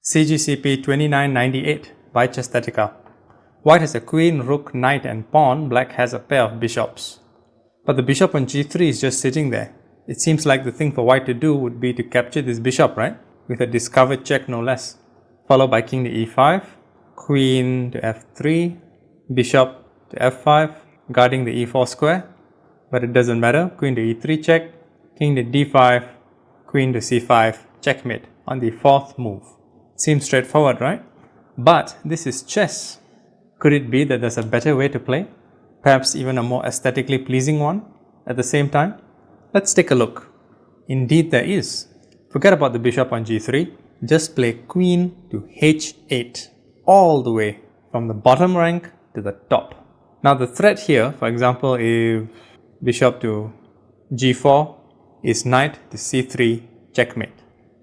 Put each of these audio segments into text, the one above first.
CGCP 2998 by Chesthetica. White has a queen, rook, knight and pawn. Black has a pair of bishops. But the bishop on g3 is just sitting there. It seems like the thing for white to do would be to capture this bishop, right? With a discovered check no less. Followed by king to e5, queen to f3, bishop to f5, guarding the e4 square. But it doesn't matter. Queen to e3 check, king to d5, queen to c5, checkmate on the fourth move. Seems straightforward, right? But this is chess. Could it be that there's a better way to play? Perhaps even a more aesthetically pleasing one at the same time? Let's take a look. Indeed there is. Forget about the bishop on g3. Just play queen to h8 all the way from the bottom rank to the top. Now the threat here, for example, if bishop to g4 is knight to c3 checkmate.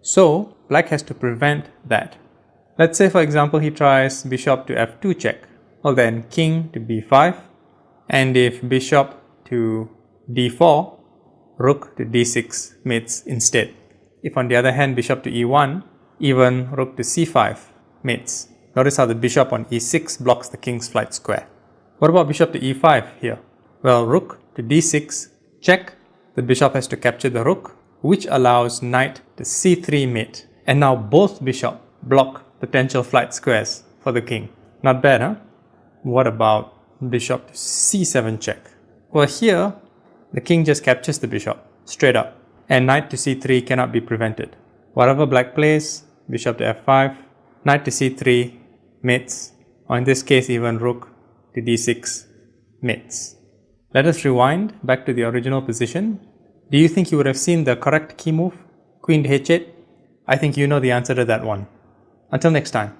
So black has to prevent that. Let's say for example he tries bishop to f2 check. Well then king to b5, and if bishop to d4, rook to d6 mates instead. If on the other hand bishop to e1, even rook to c5 mates. Notice how the bishop on e6 blocks the king's flight square. What about bishop to e5 here? Well, rook to d6 check. The bishop has to capture the rook, which allows knight to c3 mate. And now both bishops block potential flight squares for the king. Not bad, huh? What about bishop to c7 check? Well, here the king just captures the bishop straight up, and knight to c3 cannot be prevented. Whatever black plays, bishop to f5, knight to c3 mates, or in this case even rook to d6 mates. Let us rewind back to the original position. Do you think you would have seen the correct key move, queen to h8? I think you know the answer to that one. Until next time.